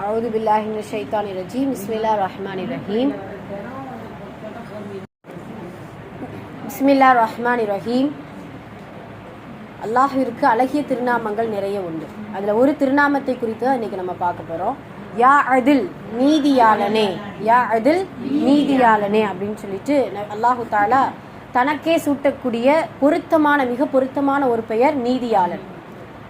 أعوذ بالله من الشيطان الرجيم بسم الله الرحمن الرحيم بسم الله الرحمن الرحيم அல்லாஹ்விற்கு அழகிய திருநாமங்கள் நிறைய உண்டு. அதில் ஒரு திருநாமத்தை குறித்து தான் இன்றைக்கி நம்ம பார்க்க போகிறோம். யா அதில் நீதியாளனே, யா அதில் நீதியாளனே அப்படின்னு சொல்லிட்டு அல்லாஹு தாலா தனக்கே சூட்டக்கூடிய மிக பொருத்தமான ஒரு பெயர் நீதியாளன்.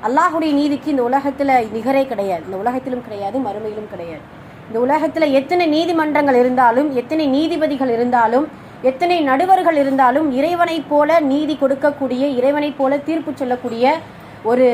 அல்லாஹுடைய நீதிக்கு இந்த உலகத்தில் நிகரே கிடையாது. இந்த உலகத்திலும் கிடையாது, மறுமையிலும் கிடையாது. இந்த உலகத்தில் எத்தனை நீதிமன்றங்கள் இருந்தாலும், எத்தனை நீதிபதிகள் இருந்தாலும், எத்தனை நடுவர்கள் இருந்தாலும், இறைவனைப் போல நீதி கொடுக்கக்கூடிய, இறைவனைப் போல தீர்ப்பு சொல்லக்கூடிய ஒரு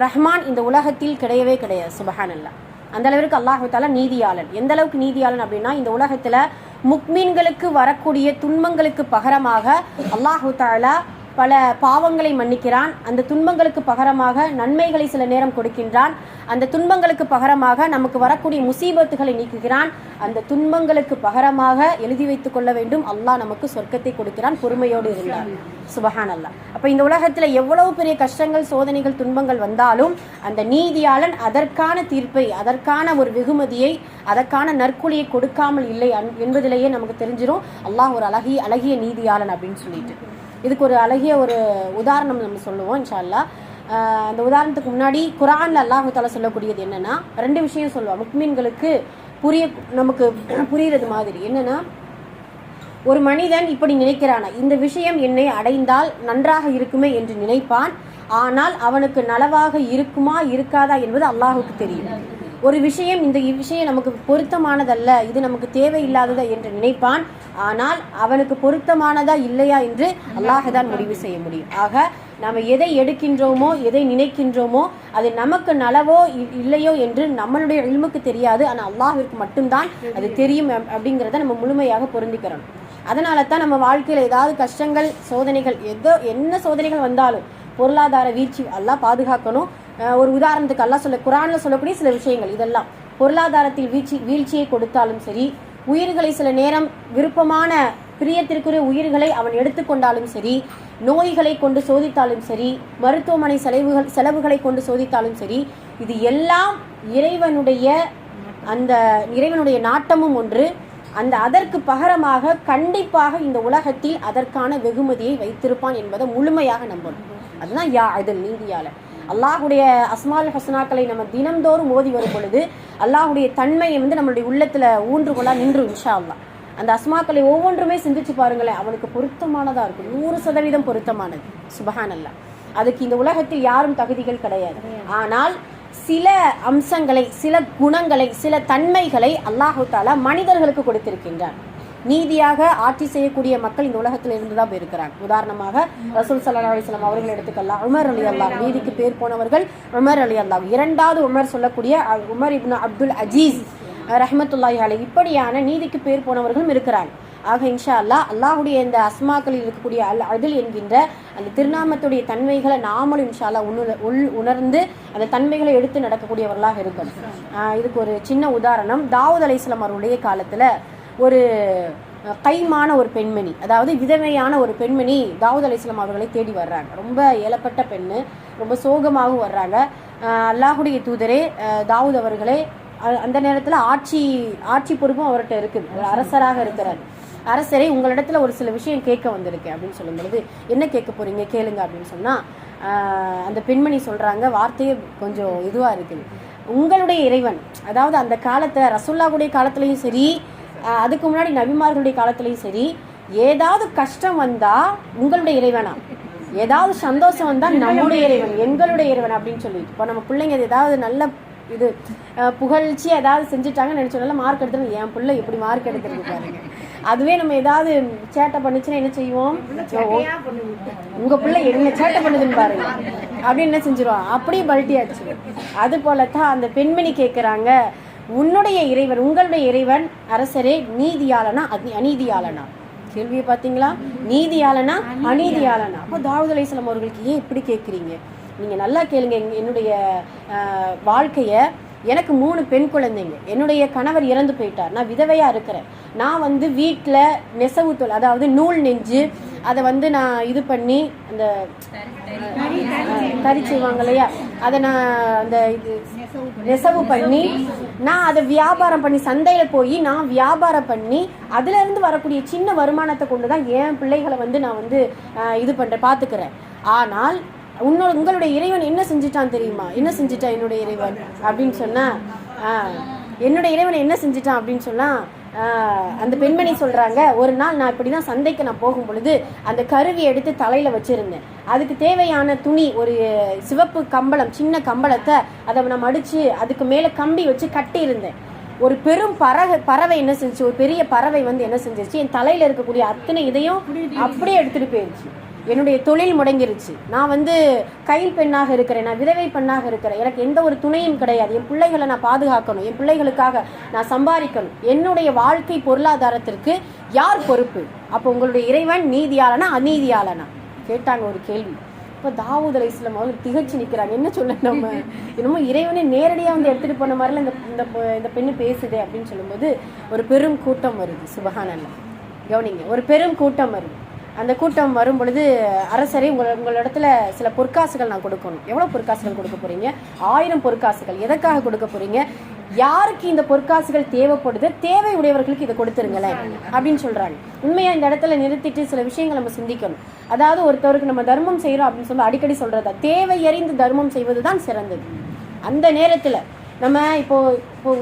ரஹ்மான் இந்த உலகத்தில் கிடையவே கிடையாது. சுபஹானல்லாஹ். அந்த அளவிற்கு அல்லாஹு தாலா நீதியாளன். எந்த அளவுக்கு நீதியாளன் அப்படின்னா, இந்த உலகத்தில் முக்மீன்களுக்கு வரக்கூடிய துன்பங்களுக்கு பகரமாக அல்லாஹு தாலா பல பாவங்களை மன்னிக்கிறான். அந்த துன்பங்களுக்கு பகரமாக நன்மைகளை சில நேரம் கொடுக்கின்றான். அந்த துன்பங்களுக்கு பகரமாக நமக்கு வரக்கூடிய முசீபத்துகளை நீக்குகிறான். அந்த துன்பங்களுக்கு பகரமாக எழுதி வைத்துக் கொள்ள வேண்டும், அல்லாஹ் நமக்கு சொர்க்கத்தை கொடுக்கிறான் பொறுமையோடு இருந்தார். சுபஹான் அல்லாஹ். அப்போ இந்த உலகத்தில் எவ்வளவு பெரிய கஷ்டங்கள், சோதனைகள், துன்பங்கள் வந்தாலும் அந்த நீதியாளன் அதற்கான தீர்ப்பை, அதற்கான ஒரு வெகுமதியை, அதற்கான நற்கூலியை கொடுக்காமல் இல்லை என்பதிலேயே நமக்கு தெரிஞ்சிடும் அல்லாஹ் ஒரு அழகிய நீதியாளன் அப்படின்னு சொல்லிட்டு. இதுக்கு ஒரு அழகிய ஒரு உதாரணம் நம்ம சொல்லுவோம் இன்ஷா அல்லாஹ். அந்த உதாரணத்துக்கு முன்னாடி குர்ஆன்ல அல்லாஹ் தஆலா சொல்லக்கூடியது என்னன்னா, ரெண்டு விஷயம் சொல்லுவாங்க முக்மீன்களுக்கு நமக்கு புரியுறது மாதிரி. என்னன்னா, ஒரு மனிதன் இப்படி நினைக்கிறானா, இந்த விஷயம் என்னை அடைந்தால் நன்றாக இருக்குமே என்று நினைப்பான். ஆனால் அவனுக்கு நலவாக இருக்குமா இருக்காதா என்பது அல்லாஹுக்கு தெரியும். ஒரு விஷயம், இந்த விஷயம் நமக்கு பொருத்தமானதல்ல, இது நமக்கு தேவையில்லாததா என்று நினைப்பான். ஆனால் அவனுக்கு பொருத்தமானதா இல்லையா என்று அல்லாஹ் தான் முடிவு செய்ய முடியும். ஆக நாம் எதை எடுக்கின்றோமோ, எதை நினைக்கின்றோமோ, அது நமக்கு நலவோ இல்லையோ என்று நம்மளுடைய இல்முக்கு தெரியாது. ஆனால் அல்லாஹ்விற்கு மட்டும்தான் அது தெரியும் அப்படிங்கிறத நம்ம முழுமையாக பொருந்திக்கிறோம். அதனால தான் நம்ம வாழ்க்கையில் ஏதாவது கஷ்டங்கள், சோதனைகள், என்ன சோதனைகள் வந்தாலும், பொருளாதார வீழ்ச்சி அல்லாஹ் பாதுகாக்கணும். ஒரு உதாரணத்துக்கு அல்லாஹ் குர்ஆனில் சொல்லக்கூடிய சில விஷயங்கள், இதெல்லாம் பொருளாதாரத்தில் வீழ்ச்சியை கொடுத்தாலும் சரி, உயிர்களை சில நேரம் விருப்பமான பிரியத்திற்குரிய உயிர்களை அவன் எடுத்துக்கொண்டாலும் சரி, நோய்களை கொண்டு சோதித்தாலும் சரி, மருத்துவமனை செலவுகளை கொண்டு சோதித்தாலும் சரி, இது எல்லாம் இறைவனுடைய நாட்டமும் ஒன்று. அதற்கு பகரமாக கண்டிப்பாக இந்த உலகத்தில் அதற்கான வெகுமதியை வைத்திருப்பான் என்பதை முழுமையாக நம்பணும். அதுதான் யா அதில் நீதியாளன். அல்லாஹுடைய அஸ்மால் ஹஸ்னாக்களை நம்ம தினம்தோறும் ஓதி வரும் பொழுது அல்லாஹுடைய தன்மையை நம்மளுடைய உள்ளத்துல ஊன்றுகொள்ளா நின்று இன்ஷா அல்லாஹ். அந்த அஸ்மாக்களை ஒவ்வொன்றுமே சிந்திச்சு பாருங்களேன், அவனுக்கு பொருத்தமானதா இருக்கும், 100% பொருத்தமானது. சுபஹான் அல்லாஹ். அதுக்கு இந்த உலகத்தில் யாரும் தகுதிகள் கிடையாது. ஆனால் சில அம்சங்களை, சில குணங்களை, சில தன்மைகளை அல்லாஹு தாலா மனிதர்களுக்கு கொடுத்திருக்கின்றான். நீதியாக ஆட்சி செய்யக்கூடிய மக்கள் இந்த உலகத்தில் இருந்துதான் போயிருக்கிறாங்க. உதாரணமாக ரசூல் ஸல்லல்லாஹு அலைஹி வஸல்லம் அவர்கள் எடுத்துக்கலாம். உமர் ரலியல்லாஹு, நீதிக்கு பேர் போனவர்கள் உமர் ரலியல்லாஹு. இரண்டாவது உமர் சொல்லக்கூடிய உமர் இப்னு அப்துல் அஜீஸ் ரஹ்மத்துல்லாஹி அலைஹி, இப்படியான நீதிக்கு பேர் போனவர்களும் இருக்கிறாங்க. ஆக இன்ஷா அல்லாஹ் அல்லாஹுடைய இந்த அஸ்மாக்களில் இருக்கக்கூடிய அல் அதில் என்கின்ற அந்த திருநாமத்துடைய தன்மைகளை நாமளும் இன்ஷா அல்லாஹ் உணர்ந்து அந்த தன்மைகளை எடுத்து நடக்கக்கூடியவர்களாக இருக்கணும். இதுக்கு ஒரு சின்ன உதாரணம், தாவூத் அலைஹிஸ்ஸலாம் அவருடைய காலத்தில் ஒரு கைமான ஒரு பெண்மணி, அதாவது விதவையான ஒரு பெண்மணி தாவூத் அலைஹிஸ்ஸலாம் அவர்களை தேடி வர்றாங்க. ரொம்ப ஏலப்பட்ட பெண்ணு, ரொம்ப சோகமாகவும் வர்றாங்க. அல்லாஹுடைய தூதரே, தாவூத் அவர்களே, அந்த நேரத்தில் ஆட்சி பொறுப்பும் அவர்கிட்ட இருக்குது, ஒரு அரசராக இருக்கிறார். அரசரை, உங்களிடத்துல ஒரு சில விஷயம் கேட்க வந்திருக்கேன் அப்படின்னு சொல்லும் பொழுது, என்ன கேட்க போறீங்க, கேளுங்க அப்படின்னு சொன்னா, அந்த பெண்மணி சொல்றாங்க, வார்த்தையே கொஞ்சம் இதுவா இருக்குது. உங்களுடைய இறைவன், அதாவது அந்த காலத்தை ரசூலுல்லாஹ்வுடைய காலத்திலையும் சரி, அதுக்கு முன்னாடி நபிமார்களுடைய காலத்திலையும் சரி, ஏதாவது கஷ்டம் வந்தா உங்களுடைய இறைவனா, ஏதாவது சந்தோஷம் வந்தா நம்முடைய இறைவன், எங்களுடைய இறைவன் அப்படின்னு சொல்லிட்டு, இப்போ நம்ம பிள்ளைங்க ஏதாவது நல்ல இது புகழ்ச்சி ஏதாவது செஞ்சுட்டாங்கன்னு நினைச்சோம்ல, மார்க் எடுத்துட்டு என் பிள்ளை எப்படி மார்க் எடுக்கிறது பாருங்க. அதுவே நம்ம ஏதாவது சேட்டை பண்ணுச்சுன்னா என்ன செய்வோம், உங்க பிள்ளை என்ன சேட்டை பண்ணுதுன்னு பாருங்க அப்படின்னு என்ன செஞ்சிருவோம், அப்படியே பல்ட்டி ஆச்சு. அது போலத்தான் அந்த பெண்மணி கேட்குறாங்க, உன்னுடைய இறைவன், உங்களுடைய இறைவன் அரசரே நீதியாளனா அநீதியாளனா? கேள்வியை பார்த்தீங்களா? நீதியாளனா அநீதியாளனா? அப்போ தாவூத் அலைஹிஸ்ஸலாம் அவர்களுக்கு ஏன் இப்படி கேட்குறீங்க, நீங்கள் நல்லா கேளுங்க, என்னுடைய வாழ்க்கையை, எனக்கு 3 பெண் குழந்தைங்க, என்னுடைய கணவர் இறந்து போயிட்டார், நான் விதவையாக இருக்கிறேன், நான் வீட்டில் நெசவு தொழில், அதாவது நூல் நெஞ்சு, அதை நான் இது பண்ணி அந்த கறி செய்வாங்க இல்லையா, அதை நான் அந்த இது நெசவு பண்ணி நான் அதை வியாபாரம் பண்ணி சந்தையில் போய் நான் வியாபாரம் பண்ணி அதுலேருந்து வரக்கூடிய சின்ன வருமானத்தை கொண்டு தான் என் பிள்ளைகளை வந்து நான் வந்து இது பண்ணுறேன், பார்த்துக்கிறேன். ஆனால் உங்களுடைய இறைவன் என்ன செஞ்சிட்டான் தெரியுமா? என்ன செஞ்சிட்டான் என்னுடைய இறைவன் அப்படின்னு சொன்னால், என்னுடைய இறைவன் என்ன செஞ்சிட்டான் அப்படின்னு சொன்னால், அந்த பெண்மணி சொல்கிறாங்க, ஒரு நாள் நான் இப்படி தான் சந்தைக்கு நான் போகும் பொழுது அந்த கருவியை எடுத்து தலையில் வச்சுருந்தேன். அதுக்கு தேவையான துணி ஒரு சிவப்பு கம்பளம், சின்ன கம்பளத்தை அதை நான் மடித்து அதுக்கு மேலே கம்பி வச்சு கட்டியிருந்தேன். ஒரு பெரும் பறவை என்ன செஞ்சிச்சு, ஒரு பெரிய பறவை வந்து என்ன செஞ்சிருச்சு, என் தலையில் இருக்கக்கூடிய அத்தனை இதையும் அப்படியே எடுத்துகிட்டு போயிடுச்சு. என்னுடைய தொழில் முடங்கிருச்சு. நான் வந்து கையில் பெண்ணாக இருக்கிறேன், நான் விதவை பெண்ணாக இருக்கிறேன், எனக்கு எந்த ஒரு துணையும் கிடையாது. என் பிள்ளைகளை நான் பாதுகாக்கணும், என் பிள்ளைகளுக்காக நான் சம்பாதிக்கணும். என்னுடைய வாழ்க்கை பொருளாதாரத்திற்கு யார் பொறுப்பு? அப்போ உங்களுடைய இறைவன் நீதியாளனா அநீதியாளனா கேட்டாங்க ஒரு கேள்வி. இப்போ தாவூத் அலைஹிஸ்ஸலாம் அவங்க திகச்சு நிற்கிறாங்க. என்ன சொல்ல, நம்ம என்னமோ இறைவனை நேரடியாக வந்து எடுத்துகிட்டு போன மாதிரிலாம் இந்த பெண்ணு பேசுதே அப்படின்னு சொல்லும்போது ஒரு பெரும் கூட்டம் வருது. சுபஹானல்லாஹ், கவனிங்க, ஒரு பெரும் கூட்டம் வருது. அந்த கூட்டம் வரும் பொழுது, அரசரே உங்களிடத்துல சில பொற்காசுகள் நான் கொடுக்கணும். எவ்வளோ பொற்காசுகள் கொடுக்க போகிறீங்க? 1000 பொற்காசுகள். எதற்காக கொடுக்க போகிறீங்க? யாருக்கு இந்த பொற்காசுகள் தேவைப்படுது, தேவை உடையவர்களுக்கு இதை கொடுத்துருங்களேன் அப்படின்னு சொல்கிறாங்க. உண்மையாக இந்த இடத்துல நிறுத்திட்டு சில விஷயங்கள் நம்ம சிந்திக்கணும். அதாவது ஒருத்தவருக்கு நம்ம தர்மம் செய்கிறோம் அப்படின்னு சொல்லி அடிக்கடி சொல்கிறதா, தேவை அறிந்து தர்மம் செய்வது தான் சிறந்தது. அந்த நேரத்தில் நம்ம இப்போ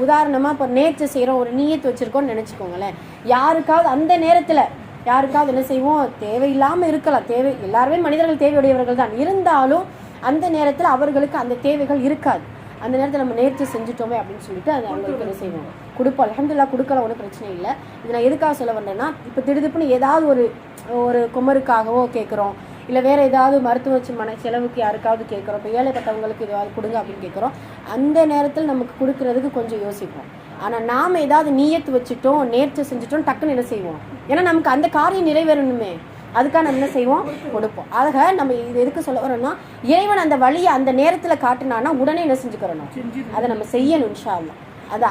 உதாரணமாக இப்போ நேற்று செய்கிறோம், ஒரு நீயத்து வச்சுருக்கோம்னு நினச்சிக்கோங்களேன். யாருக்காவது அந்த நேரத்தில் யாருக்காவது என்ன செய்வோம், தேவையில்லாமல் இருக்கலாம். எல்லாருமே மனிதர்கள் தேவையுடையவர்கள் தான். இருந்தாலும் அந்த நேரத்தில் அவர்களுக்கு அந்த தேவைகள் இருக்காது. அந்த நேரத்தில் நம்ம நேர்ச்சி செஞ்சுட்டோமே அப்படின்னு சொல்லிட்டு அது அவங்களுக்கு என்ன செய்வோம், கொடுப்போம். அல்ஹம்துலில்லாஹ் கொடுக்கலாம், ஒன்றும் பிரச்சனை இல்லை. இது நான் எதுக்காக சொல்ல வந்தேன்னா, இப்போ திடுதிப்புன்னு ஏதாவது ஒரு குமருக்காகவோ கேட்குறோம், இல்லை வேறு ஏதாவது மருத்துவ செலவுக்கு யாருக்காவது கேட்குறோம், இப்போ ஏழைப்பட்டவங்களுக்கு ஏதாவது கொடுங்க அப்படின்னு கேட்குறோம். அந்த நேரத்தில் நமக்கு கொடுக்கறதுக்கு கொஞ்சம் யோசிப்போம். ஆனால் நாம் ஏதாவது நீயத்து வச்சுட்டோம், நேர்ச்சி செஞ்சுட்டோம், டக்குன்னு என்ன செய்வோம், ஏன்னா நமக்கு அந்த காரியம் நிறைவேறணுமே, அதுக்காக நம்ம என்ன செய்வோம், கொடுப்போம். ஆக நம்ம இது எதுக்கு சொல்ல வரோம்னா, இறைவன் அந்த வழியை அந்த நேரத்தில் காட்டினான்னா உடனே என்ன செஞ்சுக்கிறணும், அதை நம்ம செய்யணும் இன்ஷா அல்லாஹ்.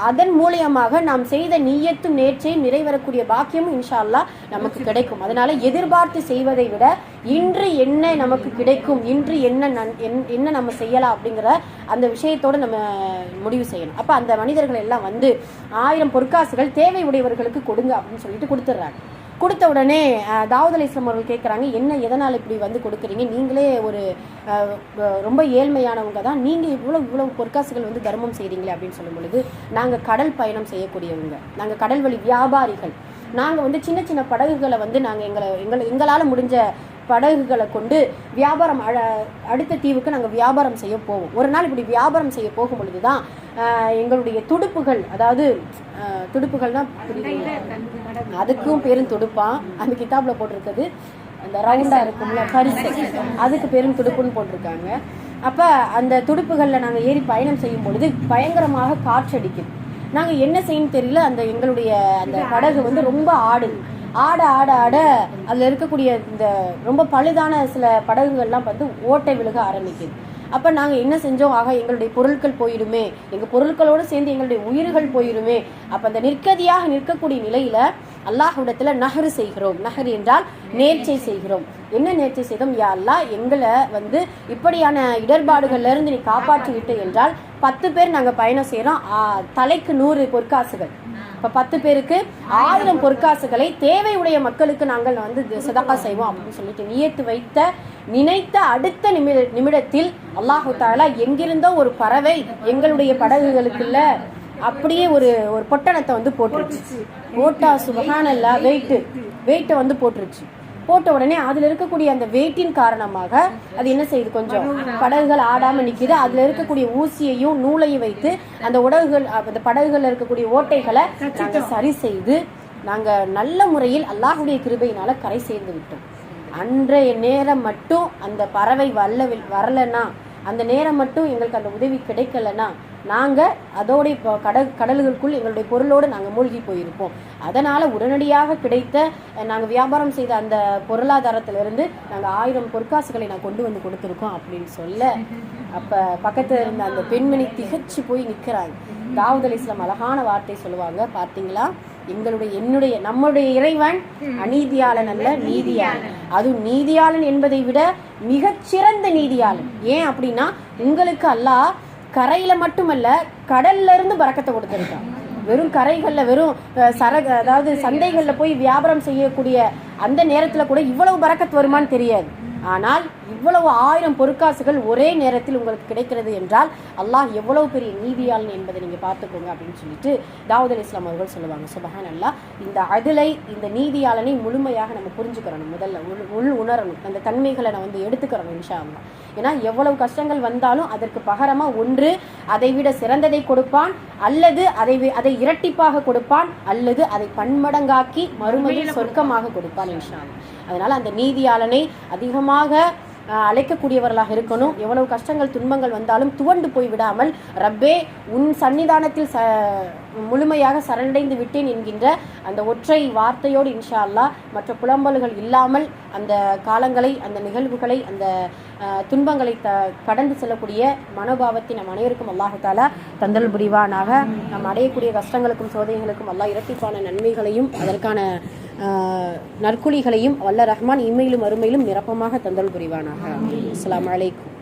அதன் மூலியமாக நாம் செய்த நீயத்தும் நேர்ச்சையும் நிறைவேறக்கூடிய பாக்கியமும் இன்ஷா அல்லாஹ் நமக்கு கிடைக்கும். அதனால எதிர்பார்த்து செய்வதை விட இன்று என்ன நமக்கு கிடைக்கும், இன்று என்ன நம்ம செய்யலாம் அப்படிங்கிற அந்த விஷயத்தோடு நம்ம முடிவு செய்யணும். அப்போ அந்த மனிதர்கள் எல்லாம் வந்து 1000 பொற்காசுகள் தேவை உடையவர்களுக்கு கொடுங்க அப்படின்னு சொல்லிட்டு கொடுத்துட்றாங்க. கொடுத்த உடனே தாவூத் அலைஹிஸ்ஸலாம் அவர்கள் கேட்குறாங்க, என்ன எதனால் இப்படி வந்து கொடுக்குறீங்க, நீங்களே ஒரு ரொம்ப ஏழ்மையானவங்க தான், நீங்கள் இவ்வளோ பொற்காசுகள் வந்து தர்மம் செய்கிறீங்களே அப்படின்னு சொல்லும் பொழுது, நாங்கள் கடல் பயணம் செய்யக்கூடியவங்க, நாங்கள் கடல் வழி வியாபாரிகள், நாங்கள் வந்து சின்ன சின்ன படகுகளை வந்து நாங்கள் எங்களால் முடிஞ்ச படகுகளை கொண்டு வியாபாரம் அடுத்த தீவுக்கு நாங்கள் வியாபாரம் செய்ய போவோம். ஒரு நாள் இப்படி வியாபாரம் செய்ய போகும் பொழுது தான் எங்களுடைய துடுப்புகள், அதாவது துடுப்புகள் தான் அதுக்கும் பேரும் துடுப்பான், அந்த கிதாபில் போட்டிருக்குது, அந்த ரவுண்டாக இருக்கும்ல பரிசு, அதுக்கு பேரும் துடுப்புன்னு போட்டிருக்காங்க. அப்போ அந்த துடுப்புகளில் நாங்கள் ஏறி பயணம் செய்யும் பொழுது பயங்கரமாக காற்றடிக்குது. நாங்கள் என்ன செய்யணும்னு தெரியல, எங்களுடைய அந்த படகு வந்து ரொம்ப ஆடுது. ஆட அதில் இருக்கக்கூடிய இந்த ரொம்ப பழுதான சில படகுகள்லாம் வந்து ஓட்டை விழுக ஆரம்பிக்குது. அப்போ நாங்கள் என்ன செஞ்சோம், ஆக எங்களுடைய பொருட்கள் போயிடுமே, எங்கள் பொருட்களோடு சேர்ந்து எங்களுடைய உயிர்கள் போயிடுமே. அப்போ அந்த நிற்கதியாக நிற்கக்கூடிய நிலையில் அல்லாஹ்விடத்தில் நஹர் செய்கிறோம். நஹர் என்றால் நேர்ச்சை செய்கிறோம். என்ன நேர்ச்சை செய்தோம், யா அல்லாஹ் எங்களை வந்து இப்படியான இடர்பாடுகள்லேருந்து நீ காப்பாற்றி விட்டு என்றால் 10 பேர் நாங்கள் பயணம் செய்கிறோம், தலைக்கு 100 பொற்காசுகள். இப்போ 10 பேருக்கு 1000 பொற்காசுகளை தேவை உடைய மக்களுக்கு நாங்கள் வந்து சதகா செய்வோம் அப்படின்னு சொல்லிட்டு நியத்து வைத்த நினைத்த அடுத்த நிமிடத்தில் அல்லாஹு தஆலா எங்கிருந்தோ ஒரு பறவை எங்களுடைய படகுகளுக்குள்ள அப்படியே ஒரு பொட்டணத்தை வந்து போட்டுருச்சு. போட்டா சுபஹானல்லாஹ் வெயிட்டை வந்து போட்டுருச்சு. போட்ட உடனே அதில் இருக்கக்கூடிய அந்த வெயிட்டின் காரணமாக அது என்ன செய்யுது, கொஞ்சம் படகுகள் ஆடாமல் நிற்கிது. அதில் இருக்கக்கூடிய ஊசியையும் நூலையும் வைத்து அந்த படகுகளில் இருக்கக்கூடிய ஓட்டைகளை நாங்கள் சரி செய்து நாங்கள் நல்ல முறையில் அல்லாஹுடைய கிருபையினால கரை சேர்ந்து விட்டோம். அன்றைய நேரம் மட்டும் அந்த பறவை வரலன்னா, அந்த நேரம் மட்டும் எங்களுக்கு அந்த உதவி கிடைக்கலன்னா, நாங்கள் அதோடைய கடல்களுக்குள் எங்களுடைய பொருளோடு நாங்கள் மூழ்கி போயிருப்போம். அதனால் உடனடியாக கிடைத்த நாங்கள் வியாபாரம் செய்த அந்த பொருளாதாரத்திலிருந்து நாங்கள் 1000 பொற்காசுகளை நான் கொண்டு வந்து கொடுத்துருக்கோம் அப்படின்னு சொல்ல, அப்போ பக்கத்தில் இருந்த அந்த பெண்மணி திகச்சு போய் நிற்கிறாங்க. தாவூத் அலைஹிஸ்ஸலாம் அழகான வார்த்தை சொல்லுவாங்க, பார்த்தீங்களா, நம்முடைய இறைவன் அநீதியாளன் அல்ல, நீதியாளன். அதுவும் நீதியாளன் என்பதை விட மிகச்சிறந்த நீதியாளன். ஏன் அப்படின்னா உங்களுக்கு அல்லாஹ் கரையில மட்டுமல்ல கடல்ல இருந்து பரக்கத்தை கொடுத்திருக்கான். வெறும் கரைகளில் வெறும் அதாவது சந்தைகளில் போய் வியாபாரம் செய்யக்கூடிய அந்த நேரத்தில் கூட இவ்வளவு பரக்கத் வருமானு தெரியாது. ஆனால் இவ்வளவு 1000 பொற்காசுகள் ஒரே நேரத்தில் உங்களுக்கு கிடைக்கிறது என்றால் அல்லாஹ் எவ்வளவு பெரிய நீதியாளன் என்பதை நீங்கள் பார்த்துக்கோங்க அப்படின்னு சொல்லிட்டு தாவூத் அலைஹிஸ்ஸலாம் அவர்கள் சொல்லுவாங்க. சுப்ஹானல்லாஹ். இந்த அதிலை, இந்த நீதியாளனை முழுமையாக நம்ம புரிஞ்சுக்கிறணும். முதல்ல உள் உணரணும், அந்த தன்மைகளை நம்ம எடுத்துக்கிறணும் இன்ஷா அல்லாஹ். ஏன்னா எவ்வளவு கஷ்டங்கள் வந்தாலும் அதற்கு பகரமாக ஒன்று அதை விட சிறந்ததை கொடுப்பான், அல்லது அதை இரட்டிப்பாக கொடுப்பான், அல்லது அதை பன்மடங்காக்கி மறுமையில் சொர்க்கமாக கொடுப்பான் இன்ஷா அல்லாஹ். அதனால் அந்த நீதியாளனை அதிகமாக அழைக்கக்கூடியவர்களாக இருக்கணும். எவ்வளவு கஷ்டங்கள் துன்பங்கள் வந்தாலும் துவண்டு போய் விடாமல், ரப்பே உன் சன்னிதானத்தில் முழுமையாக சரணடைந்து விட்டேன் என்கின்ற அந்த ஒற்றை வார்த்தையோடு இன்ஷா அல்லாஹ் மற்ற புலம்பல்கள் இல்லாமல் அந்த காலங்களை, அந்த நிகழ்வுகளை, அந்த துன்பங்களை கடந்து செல்லக்கூடிய மனோபாவத்தை நம் அனைவருக்கும் அல்லாஹ் தஆலா தந்தல் புரிவானாக. நாம் அடையக்கூடிய கஷ்டங்களுக்கும் சோதனைகளுக்கும் அல்லாஹ் இரட்டிப்பான நன்மைகளையும் அதற்கான நற்குலிகளையும் வல்ல ரஹ்மான் இம்மையிலும் அருமையிலும் நிரப்பமாக தந்தல் புரிவானாக. அஸ்ஸலாமு அலைக்கும்.